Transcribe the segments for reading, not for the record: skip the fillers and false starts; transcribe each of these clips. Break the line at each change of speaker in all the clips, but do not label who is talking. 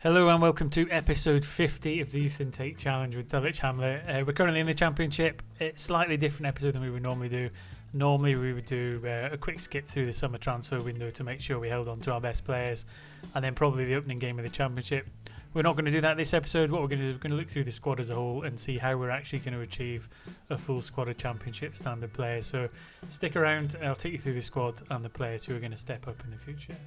Hello and welcome to episode 50 of the Youth Intake Challenge with Dulwich Hamlet. We're currently in the Championship. It's a slightly different episode than we would normally do. Normally we would do a quick skip through the summer transfer window to make sure we held on to our best players, and then probably the opening game of the Championship. We're not going to do that this episode. What we're going to do is we're going to look through the squad as a whole and see how we're actually going to achieve a full squad of Championship standard players. So stick around, I'll take you through the squad and the players who are going to step up in the future.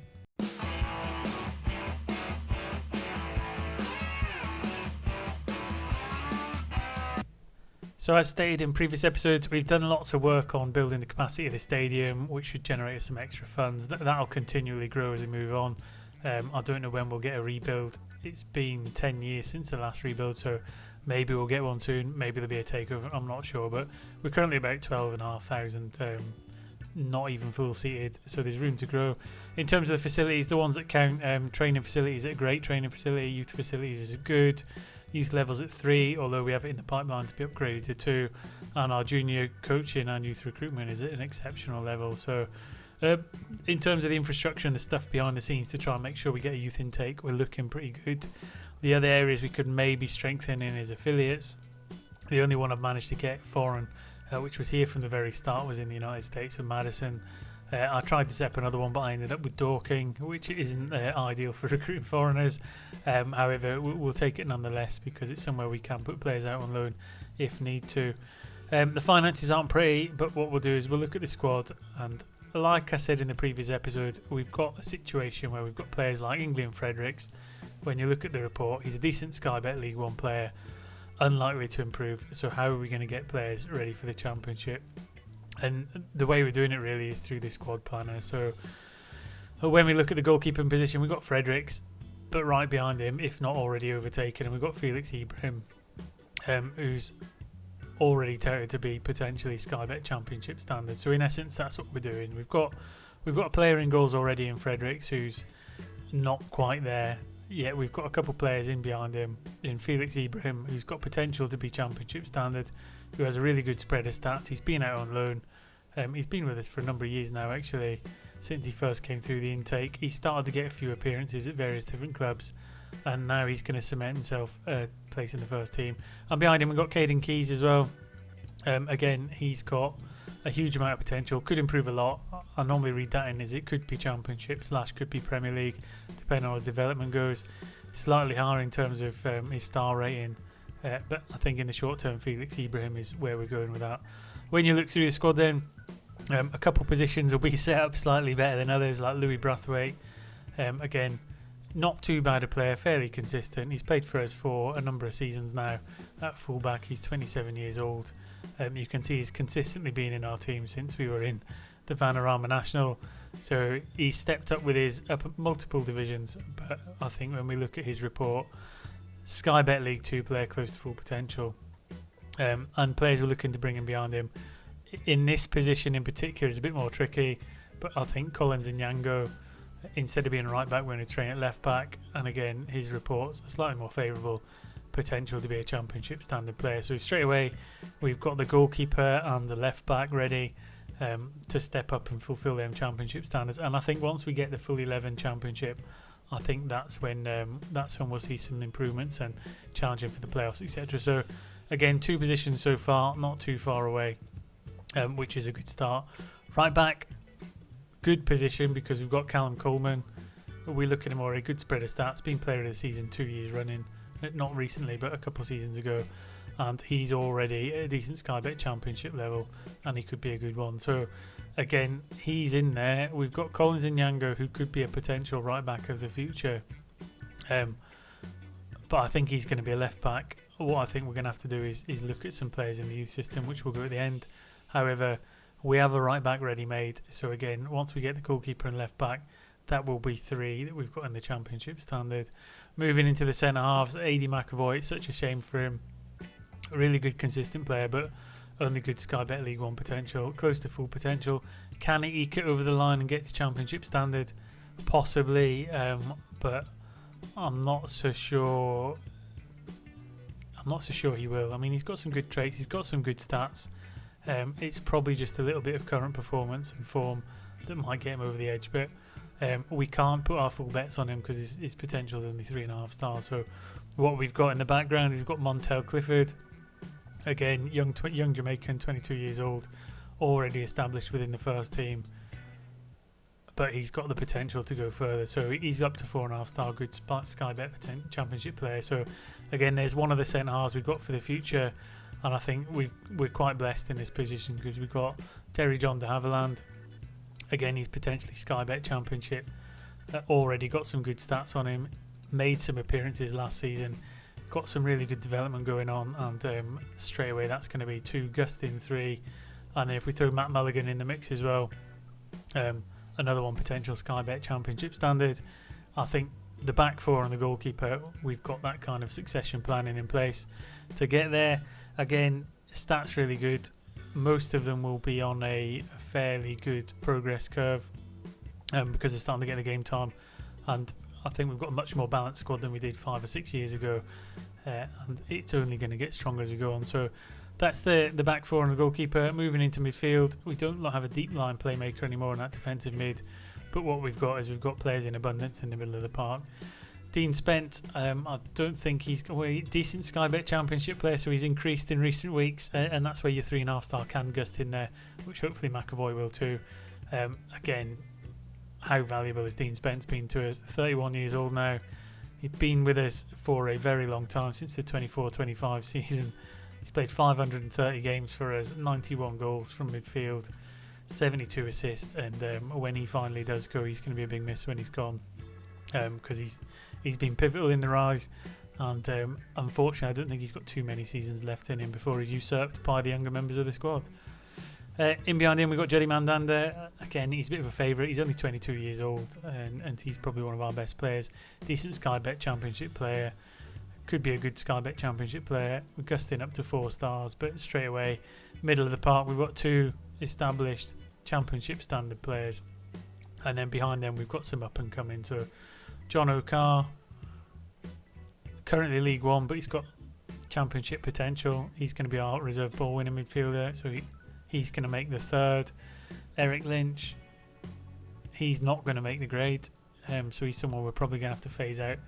So as stated in previous episodes, we've done lots of work on building the capacity of the stadium, which should generate us some extra funds. That'll continually grow as we move on. I don't know when we'll get a rebuild. It's been 10 years since the last rebuild, so maybe we'll get one soon. Maybe there'll be a takeover, I'm not sure. But we're currently about 12,500, not even full seated, so there's room to grow. In terms of the facilities, the ones that count, training facilities are a great training facility, youth facilities is good. Youth levels at 3, although we have it in the pipeline to be upgraded to 2, and our junior coaching and youth recruitment is at an exceptional level. So in terms of the infrastructure and the stuff behind the scenes to try and make sure we get a youth intake, we're looking pretty good. The other areas we could maybe strengthen in is affiliates. The only one I've managed to get foreign, which was here from the very start, was in the United States with Madison. I tried to set up another one, but I ended up with Dorking, which isn't ideal for recruiting foreigners. However, we'll take it nonetheless because it's somewhere we can put players out on loan if need to. The finances aren't pretty, but what we'll do is we'll look at the squad, and like I said in the previous episode, we've got a situation where we've got players like England Fredericks. When you look at the report, he's a decent Sky Bet League 1 player, unlikely to improve. So how are we going to get players ready for the Championship? And the way we're doing it really is through the squad planner. So when we look at the goalkeeping position, we've got Fredericks, but right behind him, if not already overtaken, and we've got Felix Ibrahim, who's already touted to be potentially Sky Bet Championship standard. So in essence, that's what we're doing. We've got a player in goals already in Fredericks who's not quite there yet. We've got a couple players in behind him in Felix Ibrahim, who's got potential to be Championship standard, who has a really good spread of stats. He's been out on loan. He's been with us for a number of years now, actually, since he first came through the intake. He started to get a few appearances at various different clubs, and now he's going to cement himself a place in the first team. And behind him, we've got Caden Keys as well. Again, he's got a huge amount of potential, could improve a lot. I normally read that in as it could be Championship / could be Premier League, depending on how his development goes. Slightly higher in terms of his star rating. But I think in the short term, Felix Ibrahim is where we're going with that. When you look through the squad then, a couple positions will be set up slightly better than others, like Louis Brathwaite. Again, not too bad a player, fairly consistent. He's played for us for a number of seasons now. At fullback, he's 27 years old. You can see he's consistently been in our team since we were in the Vanarama National. So he's stepped up with his up multiple divisions. But I think when we look at his report, Sky Bet League 2 player close to full potential, and players were looking to bring him behind him. In this position in particular is a bit more tricky, but I think Collins and Yango, instead of being right back, we're going to train at left back, and again his reports are slightly more favourable, potential to be a Championship standard player. So straight away we've got the goalkeeper and the left back ready to step up and fulfil them Championship standards. And I think once we get the full 11 Championship, I think that's when we'll see some improvements and challenging for the playoffs, etc. So again, 2 positions so far, not too far away, which is a good start. Right back, good position because we've got Callum Coleman. We look at him already, good spread of stats, been player of the season 2 years running, not recently but a couple of seasons ago, and he's already at a decent Sky Bet Championship level, and he could be a good one. So again, he's in there. We've got Collins and Yango, who could be a potential right back of the future, but I think he's going to be a left back. What I think we're going to have to do is look at some players in the youth system, which we'll do at the end. However, we have a right back ready made, so again, once we get the goalkeeper and left back, that will be 3 that we've got in the Championship standard. Moving into the centre halves, Adi McAvoy, it's such a shame for him. A really good consistent player, but only good Sky Bet League 1 potential, close to full potential. Can he eke it over the line and get to Championship standard? Possibly, but I'm not so sure. I'm not so sure he will. I mean, he's got some good traits, he's got some good stats. It's probably just a little bit of current performance and form that might get him over the edge, but We can't put our full bets on him because his potential is only 3.5 stars. So what we've got in the background, we've got Montel Clifford, again young Jamaican, 22 years old, already established within the first team, but he's got the potential to go further. So he's up to 4.5 star, good Sky Bet Championship player. So again, there's one of the centre halves we've got for the future, and I think we're quite blessed in this position because we've got Terry John de Havilland. Again, he's potentially Sky Bet Championship. Already got some good stats on him. Made some appearances last season. Got some really good development going on, and straight away that's going to be 2, Gustin 3, and then if we throw Matt Mulligan in the mix as well, another one potential Sky Bet Championship standard. I think the back four and the goalkeeper, we've got that kind of succession planning in place to get there. Again, stats really good. Most of them will be on a fairly good progress curve because they're starting to get the game time, and I think we've got a much more balanced squad than we did 5 or 6 years ago, and it's only going to get stronger as we go on. So that's the back four and the goalkeeper. Moving into midfield, we don't have a deep line playmaker anymore in that defensive mid, but what we've got is we've got players in abundance in the middle of the park. Dean Spence, I don't think he's a decent Sky Bet Championship player, so he's increased in recent weeks, and that's where your 3.5 star can gust in there, which hopefully McAvoy will too. Again, how valuable has Dean Spence been to us? 31 years old now. He's been with us for a very long time, since the 24-25 season. He's played 530 games for us, 91 goals from midfield, 72 assists, and when he finally does go, he's going to be a big miss when he's gone, because he's been pivotal in the rise, and unfortunately I don't think he's got too many seasons left in him before he's usurped by the younger members of the squad. In behind him we've got Jerry Mandanda. Again, he's a bit of a favourite. He's only 22 years old, and he's probably one of our best players. Decent Sky Bet Championship player. Could be a good Sky Bet Championship player. We're gusting up to 4 stars, but straight away, middle of the park, we've got 2 established Championship standard players, and then behind them we've got some up and coming. So John O'Carr, currently League One, but he's got Championship potential. He's going to be our reserve ball winning midfielder, so he's going to make the 3rd. Eric Lynch, he's not going to make the grade, so he's someone we're probably going to have to phase out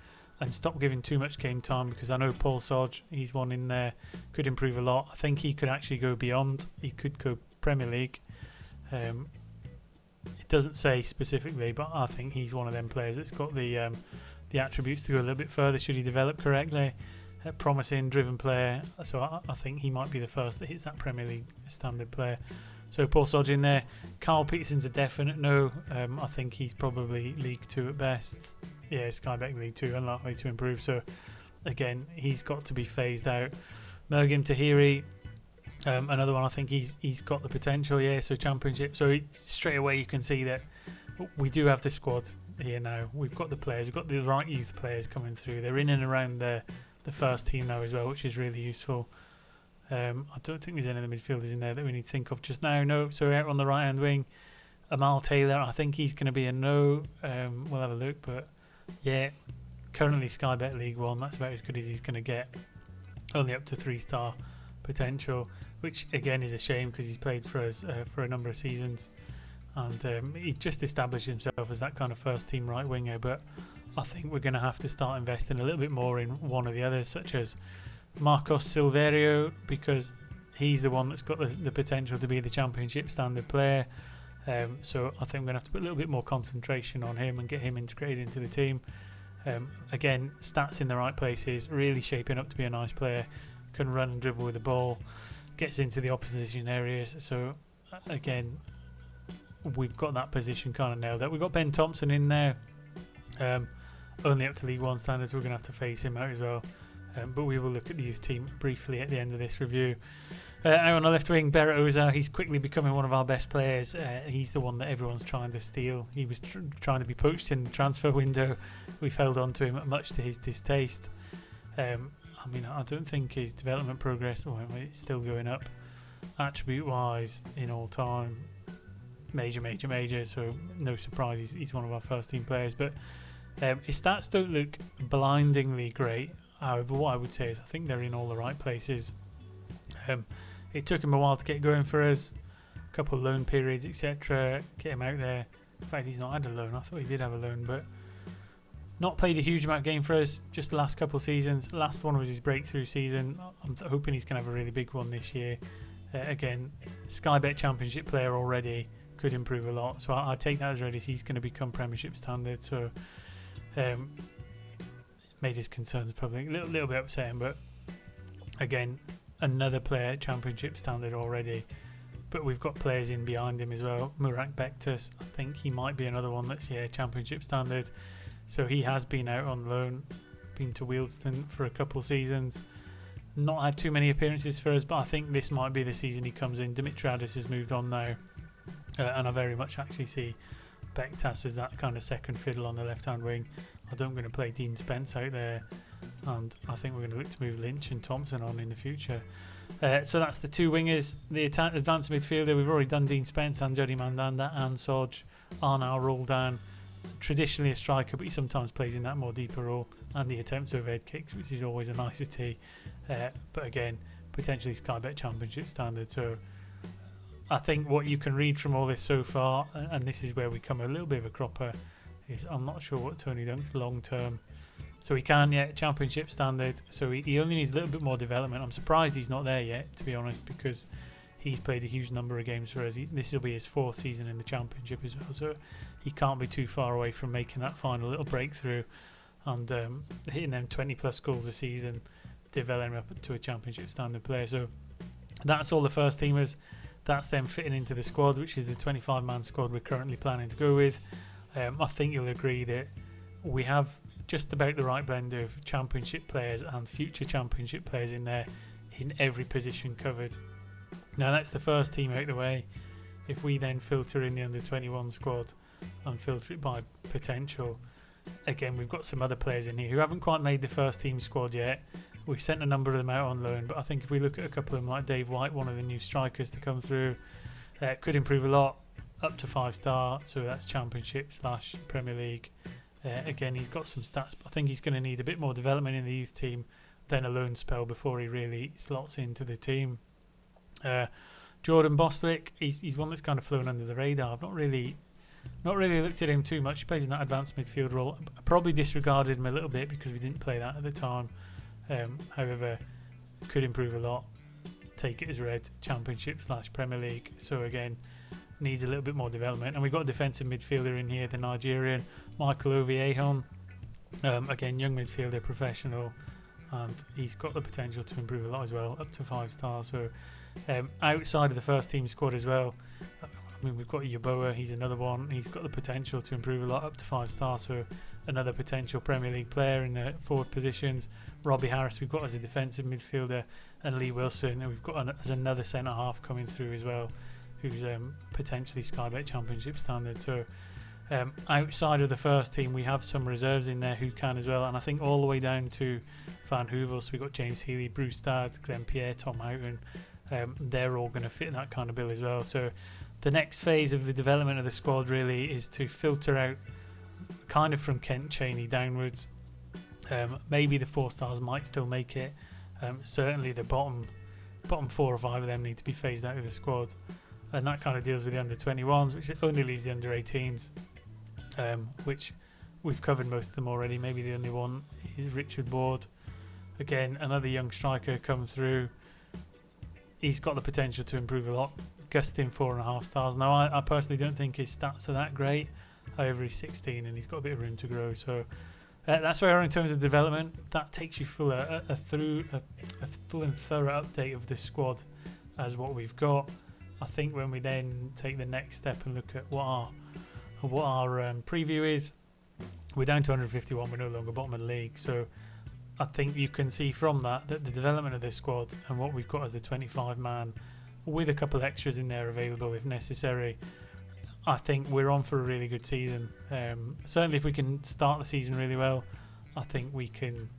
and stop giving too much game time, because I know Paul Sodge, he's one in there, could improve a lot. I think he could actually go beyond. He could go Premier League. It doesn't say specifically, but I think he's one of them players that's got the attributes to go a little bit further should he develop correctly. Promising, driven player. So I think he might be the first that hits that Premier League standard player. So Paul Sodge in there. Carl Peterson's a definite no. I think he's probably League 2 at best. Yeah, Sky Bet League 2, unlikely to improve. So again, he's got to be phased out. Mergim Tahiri, another one. I think he's got the potential. Yeah, so Championship. So straight away you can see that we do have the squad here now. We've got the players. We've got the right youth players coming through. They're in and around the first team now as well, which is really useful. I don't think there's any of the midfielders in there that we need to think of just now. No. So out on the right hand wing, Amal Taylor, I think he's going to be a no. We'll have a look, but yeah, currently Sky Bet League 1, that's about as good as he's going to get. Only up to 3 star potential, which again is a shame because he's played for us for a number of seasons, and he just established himself as that kind of first team right winger. But I think we're going to have to start investing a little bit more in one of the others, such as Marcos Silverio, because he's the one that's got the potential to be the Championship standard player. So I think we're going to have to put a little bit more concentration on him and get him integrated into the team. Again, stats in the right places, really shaping up to be a nice player, can run and dribble with the ball, gets into the opposition areas. So again, we've got that position kind of nailed up. We've got Ben Thompson in there, only up to League 1 standards. We're going to have to phase him out as well. But we will look at the youth team briefly at the end of this review. Out on the left wing, Berat Ozar, he's quickly becoming one of our best players. He's the one that everyone's trying to steal. He was trying to be poached in the transfer window. We've held on to him much to his distaste. I mean, I don't think his development progress, well, it's still going up. Attribute-wise, in all time, major, so no surprise he's one of our first team players. But his stats don't look blindingly great. However, what I would say is I think they're in all the right places. It took him a while to get going for us, a couple of loan periods, etc. Get him out there. In fact, he's not had a loan. I thought he did have a loan, but not played a huge amount of game for us. Just the last couple of seasons. Last one was his breakthrough season. I'm hoping he's going to have a really big one this year. Again, Sky Bet Championship player already, could improve a lot. So I take that as ready. He's going to become Premiership standard. So made his concerns probably a little bit upsetting, but again, another player Championship standard already. But we've got players in behind him as well. Murat Bektas, I think he might be another one that's Championship standard. So he has been out on loan, been to Wealdstone for a couple of seasons. Not had too many appearances for us, but I think this might be the season he comes in. Dimitriadis has moved on now, and I very much actually see Bektas as that kind of second fiddle on the left-hand wing. I don't going to play Dean Spence out there, and I think we're going to look to move Lynch and Thompson on in the future. So that's the two wingers. The advanced midfielder, we've already done Dean Spence and Jody Mandanda and Soj are now rolled down. Traditionally a striker, but he sometimes plays in that more deeper role, and he attempts overhead kicks, which is always a nicety. But again, potentially Sky Bet Championship standard. So I think what you can read from all this so far, and this is where we come a little bit of a cropper, is I'm not sure what Tony Dunk's long term. So he can, Championship standard. So he only needs a little bit more development. I'm surprised he's not there yet, to be honest, because he's played a huge number of games for us. This will be his fourth season in the Championship as well, so he can't be too far away from making that final little breakthrough and hitting them 20 plus goals a season, developing up to a Championship standard player. So that's all the first teamers. That's them fitting into the squad, which is the 25-man squad we're currently planning to go with. I think you'll agree that we have just about the right blend of Championship players and future Championship players in there in every position covered. Now that's the first team out the way. If we then filter in the under-21 squad and filter it by potential, again we've got some other players in here who haven't quite made the first team squad yet. We've sent a number of them out on loan, but I think if we look at a couple of them like Dave White, one of the new strikers to come through, could improve a lot, up to 5-star, so that's Championship / Premier League. Again, he's got some stats, but I think he's going to need a bit more development in the youth team than a loan spell before he really slots into the team. Jordan Bostwick, he's one that's kind of flown under the radar. I've not really looked at him too much. He plays in that advanced midfield role. I probably disregarded him a little bit because we didn't play that at the time. However, could improve a lot. Take it as read, Championship / Premier League. So again, needs a little bit more development. And we've got a defensive midfielder in here, the Nigerian Michael Oviehon. Again, young midfielder, professional, and he's got the potential to improve a lot as well, up to 5-star. So outside of the first team squad as well, I mean, we've got Yeboah, he's another one. He's got the potential to improve a lot, up to 5-star. So another potential Premier League player in the forward positions. Robbie Harris we've got as a defensive midfielder, and Lee Wilson, and we've got as another centre half coming through as well, who's potentially Sky Bet Championship standard. So outside of the first team, we have some reserves in there who can as well, and I think all the way down to Van Hoovel. So we've got James Healy, Bruce Stad, Glenn Pierre, Tom Houghton. They're all going to fit in that kind of bill as well. So the next phase of the development of the squad really is to filter out kind of from Kent Cheney downwards. Maybe the 4-stars might still make it. Certainly the bottom 4 or 5 of them need to be phased out of the squad, and that kind of deals with the under-21s, which only leaves the under-18s, which we've covered most of them already. Maybe the only one is Richard Ward. Again, another young striker come through. He's got the potential to improve a lot. Gustin 4.5 stars. Now I personally don't think his stats are that great. However, he's 16 and he's got a bit of room to grow. So that's where we are in terms of development. That takes you through a full and thorough update of the squad as what we've got. I think when we then take the next step and look at what our preview is, we're down to 151. We're no longer bottom of the league. So I think you can see from that the development of this squad and what we've got as the 25-man, with a couple of extras in there available if necessary, I think we're on for a really good season. Certainly if we can start the season really well, I think we can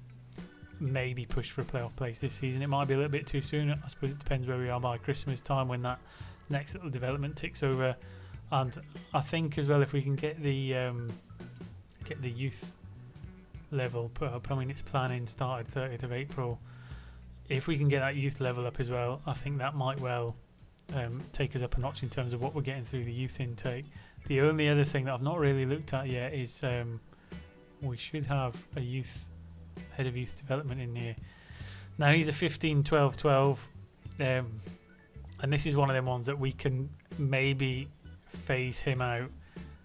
maybe push for a playoff place this season. It might be a little bit too soon. I suppose it depends where we are by Christmas time when that next little development ticks over. And I think as well, if we can get the youth level put up, I mean it's planning started 30th of April. If we can get that youth level up as well, I think that might well take us up a notch in terms of what we're getting through the youth intake. The only other thing that I've not really looked at yet is we should have a head of youth development in here. Now he's a 15-12-12, and this is one of them ones that we can maybe phase him out.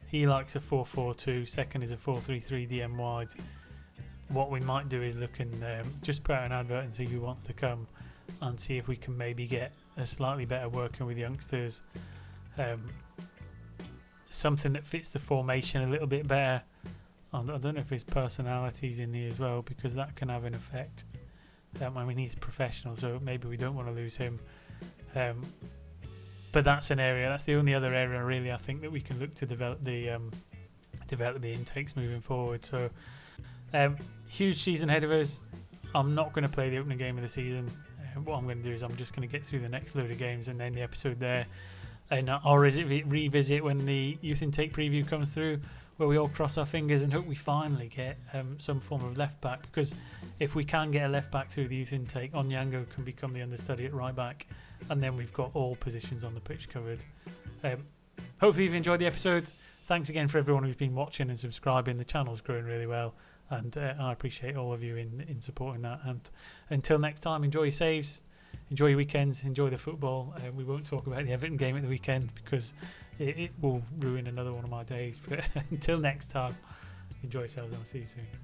He likes a 4-4-2. Second is a 4-3-3 DM wide. What we might do is look and just put out an advert and see who wants to come, and see if we can maybe get a slightly better working with youngsters. Something that fits the formation a little bit better. I don't know if his personality's in here as well, because that can have an effect. I mean, he's professional, so maybe we don't want to lose him. But that's the only other area really I think that we can look to develop the intakes moving forward. So huge season ahead of us. I'm not going to play the opening game of the season. What I'm going to do is I'm just going to get through the next load of games and then the episode there. And I'll revisit when the youth intake preview comes through, where we all cross our fingers and hope we finally get some form of left back. Because if we can get a left back through the youth intake, Onyango can become the understudy at right back, and then we've got all positions on the pitch covered. Hopefully you've enjoyed the episode. Thanks again for everyone who's been watching and subscribing. The channel's growing really well, and I appreciate all of you in supporting that. And until next time, enjoy your saves. Enjoy your weekends, enjoy the football. We won't talk about the Everton game at the weekend because it will ruin another one of my days. But until next time, enjoy yourselves and I'll see you soon.